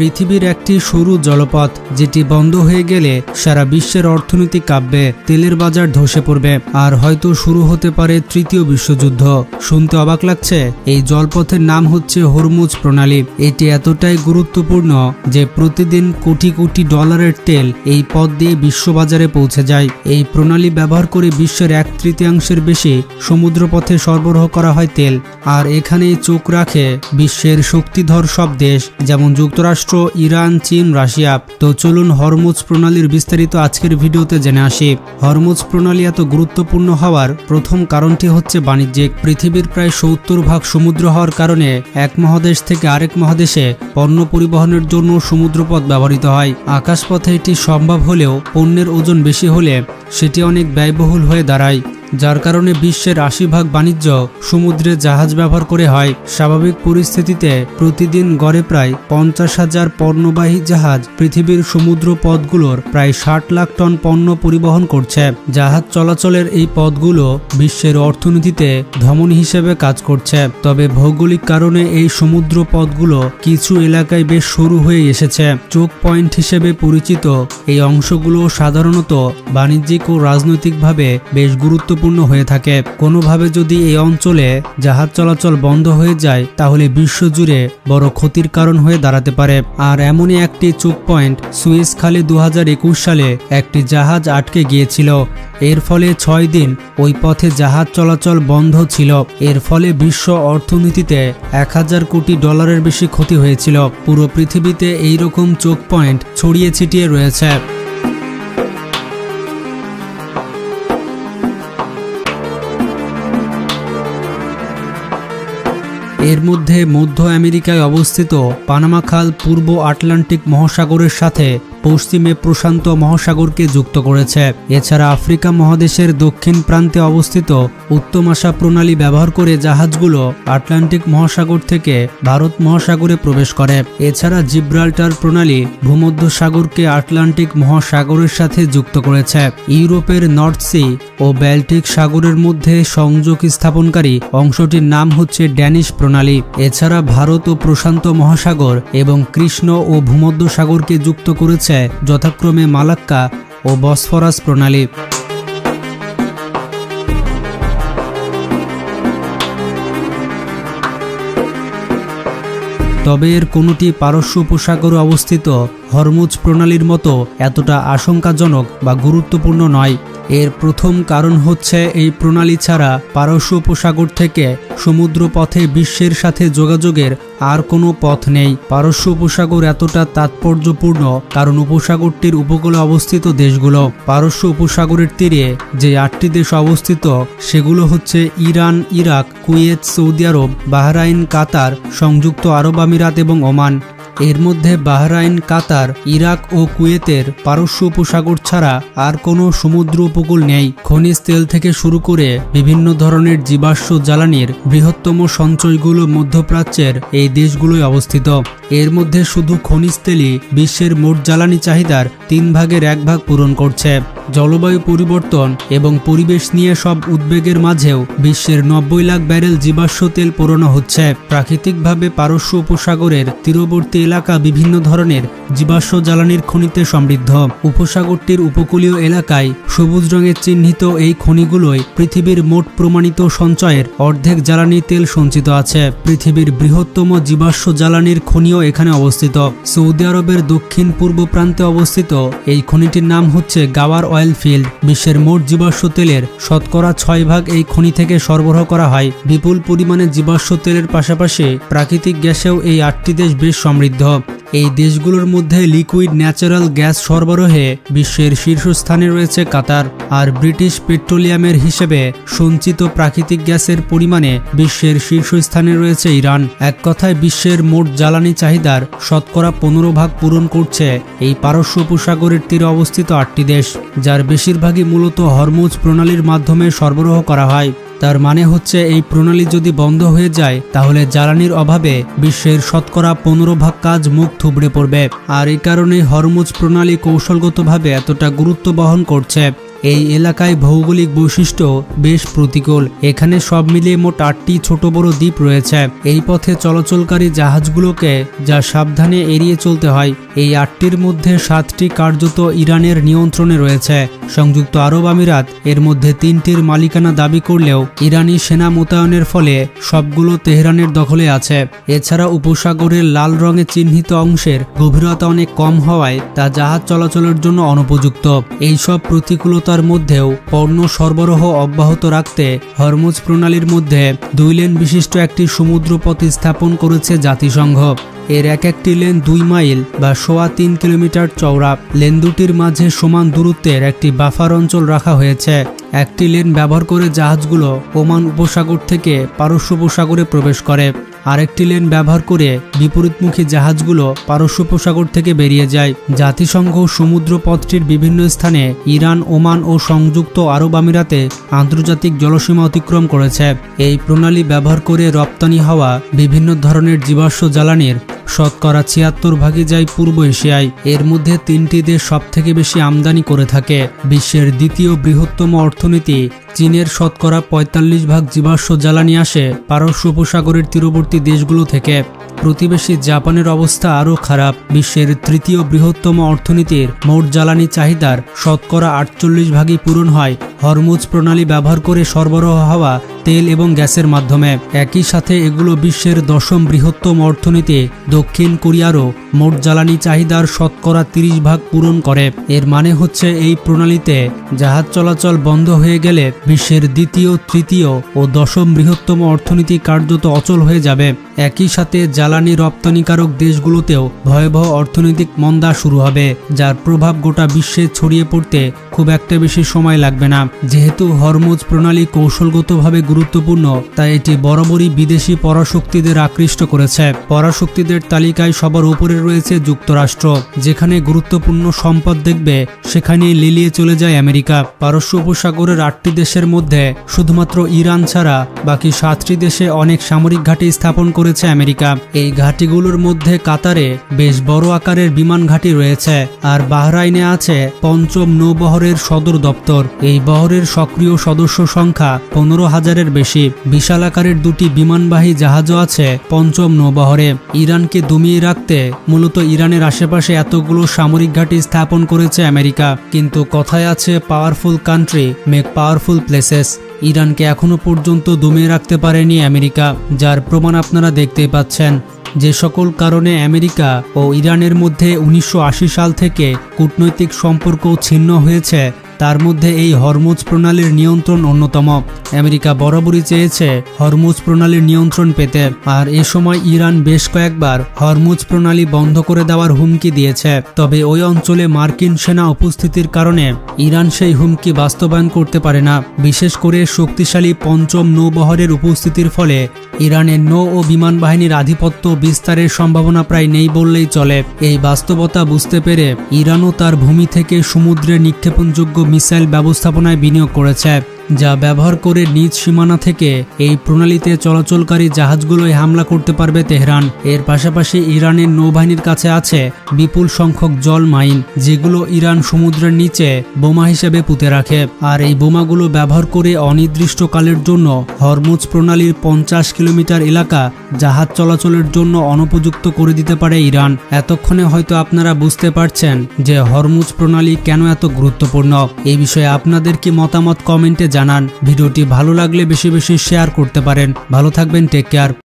পৃথিবীর একটি সরু জলপথ যেটি বন্ধ হয়ে গেলে সারা বিশ্বের অর্থনীতি কাঁপবে, তেলের বাজার ধসে পড়বে, আর হয়তো শুরু হতে পারে তৃতীয় বিশ্বযুদ্ধ। শুনতে অবাক লাগছে? এই জলপথের নাম হচ্ছে হরমুজ প্রণালী। এটি এতটাই গুরুত্বপূর্ণ যে প্রতিদিন কোটি কোটি ডলারের তেল এই পথ দিয়ে বিশ্ববাজারে পৌঁছে যায়। এই প্রণালী ব্যবহার করে বিশ্বের 1/3 বেশি সমুদ্রপথে সরবরাহ করা হয় তেল। আর এখানেই চোখ রাখে বিশ্বের শক্তিধর সব দেশ, যেমন যুক্তরাষ্ট্র, ইরান, চীন, রাশিয়া। তো চলুন হরমুজ প্রণালীর বিস্তারিত আজকের ভিডিওতে জেনে আসি। হরমুজ প্রণালী এত গুরুত্বপূর্ণ হওয়ার প্রথম কারণটি হচ্ছে বাণিজ্যিক। পৃথিবীর প্রায় 70% সমুদ্র হওয়ার কারণে এক মহাদেশ থেকে আরেক মহাদেশে পণ্য পরিবহনের জন্য সমুদ্রপথ ব্যবহৃত হয়। আকাশপথে এটি সম্ভব হলেও পণ্যের ওজন বেশি হলে সেটি অনেক ব্যয়বহুল হয়ে দাঁড়ায়, যার কারণে বিশ্বের 80% বাণিজ্য সমুদ্রে জাহাজ ব্যবহার করে হয়। স্বাভাবিক পরিস্থিতিতে প্রতিদিন গড়ে প্রায় 50,000 পণ্যবাহী জাহাজ পৃথিবীর সমুদ্র পথগুলোর প্রায় 60 লাখ টন পণ্য পরিবহন করছে। জাহাজ চলাচলের এই পথগুলো বিশ্বের অর্থনীতিতে ধমনী হিসেবে কাজ করছে। তবে ভৌগোলিক কারণে এই সমুদ্র পথগুলো কিছু এলাকায় বেশ সরু হয়ে এসেছে। চোক পয়েন্ট হিসেবে পরিচিত এই অংশগুলো সাধারণত বাণিজ্যিক ও রাজনৈতিকভাবে বেশ গুরুত্বপূর্ণ হয়ে থাকে। কোনোভাবে যদি এই অঞ্চলে জাহাজ চলাচল বন্ধ হয়ে যায় তাহলে বিশ্বজুড়ে বড় ক্ষতির কারণ হয়ে দাঁড়াতে পারে। আর এমনই একটি চোক পয়েন্ট সুয়েজ খালে 2021 সালে একটি জাহাজ আটকে গিয়েছিল। এর ফলে 6 দিন ওই পথে জাহাজ চলাচল বন্ধ ছিল। এর ফলে বিশ্ব অর্থনীতিতে 1000 কোটি ডলারের বেশি ক্ষতি হয়েছিল। পুরো পৃথিবীতে এইরকম চোক পয়েন্ট ছড়িয়ে ছিটিয়ে রয়েছে। এর মধ্যে মধ্য আমেরিকায় অবস্থিত পানামা খাল পূর্ব আটলান্টিক মহাসাগরের সাথে পশ্চিমে প্রশান্ত মহাসাগরকে যুক্ত করেছে। এছাড়া আফ্রিকা মহাদেশের দক্ষিণ প্রান্তে অবস্থিত উত্তম আশা প্রণালী ব্যবহার করে জাহাজগুলো আটলান্টিক মহাসাগর থেকে ভারত মহাসাগরে প্রবেশ করে। এছাড়া জিব্রাল্টার প্রণালী ভূমধ্যসাগরকে আটলান্টিক মহাসাগরের সাথে যুক্ত করেছে। ইউরোপের নর্থ সি ও ব্যাল্টিক সাগরের মধ্যে সংযোগ স্থাপনকারী অংশটির নাম হচ্ছে ড্যানিশ প্রণালী। এছাড়া ভারত ও প্রশান্ত মহাসাগর এবং কৃষ্ণ ও ভূমধ্যসাগরকে যুক্ত করেছে যথাক্রমে মালাক্কা ও বসফরাস প্রণালী। তবে এর কোনোটি পারস্য উপসাগরে অবস্থিত হরমুজ প্রণালীর মতো এতটা আশঙ্কাজনক বা গুরুত্বপূর্ণ নয়। এর প্রথম কারণ হচ্ছে এই প্রণালী ছাড়া পারস্য উপসাগর থেকে সমুদ্র পথে বিশ্বের সাথে যোগাযোগের আর কোনো পথ নেই। পারস্য উপসাগর এতটা তাৎপর্যপূর্ণ কারণ উপসাগরটির উপকূলে অবস্থিত দেশগুলো। পারস্য উপসাগরের তীরে যে 8টি দেশ অবস্থিত সেগুলো হচ্ছে ইরান, ইরাক, কুয়েত, সৌদি আরব, বাহরাইন, কাতার, সংযুক্ত আরব আমিরাত এবং ওমান। এর মধ্যে বাহরাইন, কাতার, ইরাক ও কুয়েতের পারস্য উপসাগর ছাড়া আর কোনো সমুদ্র উপকূল নেই। খনিজ তেল থেকে শুরু করে বিভিন্ন ধরনের জীবাশ্ম জ্বালানির বৃহত্তম সঞ্চয়গুলো মধ্যপ্রাচ্যের এই দেশগুলোই অবস্থিত। এর মধ্যে শুধু খনিজ তেলই বিশ্বের মোট জ্বালানি চাহিদার 1/3 পূরণ করছে। জলবায়ু পরিবর্তন এবং পরিবেশ নিয়ে সব উদ্বেগের মাঝেও বিশ্বের 90 লাখ ব্যারেল জীবাশ্ম তেল পোড়ানো হচ্ছে। প্রাকৃতিকভাবে পারস্য উপসাগরের তীরবর্তী এলাকা বিভিন্ন ধরনের জীবাশ্ম জ্বালানির খনিতে সমৃদ্ধ। উপসাগরটির উপকূলীয় এলাকায় সবুজ রঙে চিহ্নিত এই খনিগুলোই পৃথিবীর মোট প্রমাণিত সঞ্চয়ের অর্ধেক জ্বালানি তেল সঞ্চিত আছে। পৃথিবীর বৃহত্তম জীবাশ্ম জ্বালানির খনিও এখানে অবস্থিত। সৌদি আরবের দক্ষিণ পূর্ব প্রান্তে অবস্থিত এই খনিটির নাম হচ্ছে গাওয়ার অয়েল ফিল্ড। বিশ্বের মোট জীবাশ্ম তেলের শতকরা 6% এই খনি থেকে সরবরাহ করা হয়। বিপুল পরিমাণে জীবাশ্ম তেলের পাশাপাশি প্রাকৃতিক গ্যাসেও এই 8টি দেশ বেশ সমৃদ্ধ। এই দেশগুলোর মধ্যে লিকুইড ন্যাচারাল গ্যাস সরবরাহে বিশ্বের শীর্ষস্থানে রয়েছে কাতার। আর ব্রিটিশ পেট্রোলিয়ামের হিসেবে সঞ্চিত প্রাকৃতিক গ্যাসের পরিমাণে বিশ্বের শীর্ষস্থানে রয়েছে ইরান। এক কথায় বিশ্বের মোট জ্বালানি চাহিদার শতকরা 15% পূরণ করছে এই পারস্য উপসাগরের তীরে অবস্থিত 8টি দেশ, যার বেশিরভাগই মূলত হরমুজ প্রণালীর মাধ্যমে সরবরাহ করা হয়। তার মানে হচ্ছে এই প্রণালী যদি বন্ধ হয়ে যায় তাহলে জ্বালানির অভাবে বিশ্বের শতকরা 15% কাজ মুখ থুবড়ে পড়বে। আর এই কারণে হরমুজ প্রণালী কৌশলগতভাবে এতটা গুরুত্ব বহন করছে। এই এলাকায় ভৌগোলিক বৈশিষ্ট্য বেশ প্রতিকূল। এখানে সব মিলিয়ে মোট 8টি ছোট বড় দ্বীপ রয়েছে। এই পথে চলাচলকারী জাহাজগুলোকে যা সাবধানে এড়িয়ে চলতে হয়। এই 8টির মধ্যে 7টি কার্যত ইরানের নিয়ন্ত্রণে রয়েছে। সংযুক্ত আরব আমিরাত এর মধ্যে 3টির মালিকানা দাবি করলেও ইরানি সেনা মোতায়েনের ফলে সবগুলো তেহরানের দখলে আছে। এছাড়া উপসাগরের লাল রঙে চিহ্নিত অংশের গভীরতা অনেক কম হওয়ায় তা জাহাজ চলাচলের জন্য অনুপযুক্ত। এইসব প্রতিকূলতার মধ্যেও পণ্য সরবরাহ অব্যাহত রাখতে হরমুজ প্রণালীর মধ্যে 2 লেন বিশিষ্ট একটি সমুদ্রপথ স্থাপন করেছে জাতিসংঘ। এর একটি লেন 2 মাইল বা 3.25 কিলোমিটার চওড়া। লেন দুটির মাঝে সমান দূরত্বের একটি বাফার অঞ্চল রাখা হয়েছে। একটি লেন ব্যবহার করে জাহাজগুলো ওমান উপসাগর থেকে পারস্য উপসাগরে প্রবেশ করে। আরেকটি লেন ব্যবহার করে বিপরীতমুখী জাহাজগুলো পারস্য উপসাগর থেকে বেরিয়ে যায়। জাতিসংঘ সমুদ্র পথটির বিভিন্ন স্থানে ইরান, ওমান ও সংযুক্ত আরব আমিরাতে আন্তর্জাতিক জলসীমা অতিক্রম করেছে। এই প্রণালী ব্যবহার করে রপ্তানি হওয়া বিভিন্ন ধরনের জীবাশ্ম জ্বালানির শতকরা 76 যায় পূর্ব এশিয়ায়। এর মধ্যে 3টি দেশ সবথেকে বেশি আমদানি করে থাকে। বিশ্বের দ্বিতীয় বৃহত্তম অর্থনীতি চীনের শতকরা 45 জীবাশ্ম জ্বালানি আসে পারস্য উপসাগরের তীরবর্তী দেশগুলো থেকে। প্রতিবেশী জাপানের অবস্থা আরও খারাপ। বিশ্বের তৃতীয় বৃহত্তম অর্থনীতির মোট জ্বালানি চাহিদার শতকরা 48 পূরণ হয় হরমুজ প্রণালী ব্যবহার করে সরবরাহ হওয়া তেল এবং গ্যাসের মাধ্যমে। একই সাথে এগুলো বিশ্বের 10ম বৃহত্তম অর্থনীতি দক্ষিণ কোরিয়ারও মোট জ্বালানি চাহিদার শতকরা 30 পূরণ করে। এর মানে হচ্ছে এই প্রণালীতে জাহাজ চলাচল বন্ধ হয়ে গেলে বিশ্বের দ্বিতীয়, তৃতীয় ও 10ম বৃহত্তম অর্থনীতি কার্যত অচল হয়ে যাবে। একই সাথে জ্বালানি রপ্তানিকারক দেশগুলোতেও ভয়াবহ অর্থনৈতিক মন্দা শুরু হবে, যার প্রভাব গোটা বিশ্বে ছড়িয়ে পড়তে খুব একটা বেশি সময় লাগবে না। যেহেতু হরমুজ প্রণালী কৌশলগতভাবে গুরুত্বপূর্ণ, তাই এটি বরাবরই বিদেশি পরাশক্তিদের আকৃষ্ট করেছে। পরাশক্তিদের তালিকায় সবার উপরে রয়েছে যুক্তরাষ্ট্র। যেখানে গুরুত্বপূর্ণ সম্পদ দেখবে সেখানেই লিলিয়ে চলে যায় আমেরিকা। পারস্য উপসাগরের 8টি দেশের মধ্যে শুধুমাত্র ইরান ছাড়া বাকি 7টি দেশে অনেক সামরিক ঘাঁটি স্থাপন করেছে আমেরিকা। এই ঘাঁটিগুলোর মধ্যে কাতারে বেশ বড় আকারের বিমান ঘাঁটি রয়েছে, আর বাহরাইনে আছে 5ম নৌবহরের সদর দপ্তর। এই বহরের সক্রিয় সদস্য সংখ্যা 15,000-এর বেশি। বিশাল আকারের 2টি বিমানবাহী জাহাজও আছে 5ম নৌবহরে। ইরানকে দমিয়ে রাখতে মূলত ইরানের আশেপাশে এতগুলো সামরিক ঘাঁটি স্থাপন করেছে আমেরিকা। কিন্তু কথায় আছে, powerful country make powerful places. ইরানকে এখনো পর্যন্ত দমিয়ে রাখতে পারেনি আমেরিকা, যার প্রমাণ আপনারা দেখতেই পাচ্ছেন। যে সকল কারণে আমেরিকা ও ইরানের মধ্যে 1980 সাল থেকে কূটনৈতিক সম্পর্ক ছিন্ন হয়েছে, তার মধ্যে এই হরমুজ প্রণালীর নিয়ন্ত্রণ অন্যতম। আমেরিকা বরাবরই চেয়েছে হরমুজ প্রণালীর নিয়ন্ত্রণ পেতে, আর এ সময় ইরান বেশ কয়েকবার হরমুজ প্রণালী বন্ধ করে দেওয়ার হুমকি দিয়েছে। তবে ওই অঞ্চলে মার্কিন সেনা উপস্থিতির কারণে ইরান সেই হুমকি বাস্তবায়ন করতে পারে না। বিশেষ করে শক্তিশালী 5ম নৌবহরের উপস্থিতির ফলে ইরানের নৌ ও বিমান বাহিনীর আধিপত্য বিস্তারের সম্ভাবনা প্রায় নেই বললেই চলে। এই বাস্তবতা বুঝতে পেরে ইরানও তার ভূমি থেকে সমুদ্রে নিক্ষেপণযোগ্য মিসাইল ব্যবস্থাপনায় বিনিয়োগ করেছে, যা ব্যবহার করে নিজ সীমানা থেকে এই প্রণালীতে চলাচলকারী জাহাজগুলোয় হামলা করতে পারবে তেহরান। এর পাশাপাশি ইরানের নৌবাহিনীর কাছে আছে বিপুল সংখ্যক জল মাইন, যেগুলো ইরান সমুদ্রের নিচে বোমা হিসেবে পুঁতে রাখে। আর এই বোমাগুলো ব্যবহার করে অনির্দিষ্টকালের জন্য হরমুজ প্রণালীর 50 কিলোমিটার এলাকা জাহাজ চলাচলের জন্য অনুপযুক্ত করে দিতে পারে ইরান। এতক্ষণে হয়তো আপনারা বুঝতে পারছেন যে হরমুজ প্রণালী কেন এত গুরুত্বপূর্ণ। এই বিষয়ে আপনাদের কি মতামত কমেন্টে জানান। ভিডিওটি ভালো লাগলে বেশি বেশি শেয়ার করতে পারেন। ভালো থাকবেন, টেক কেয়ার।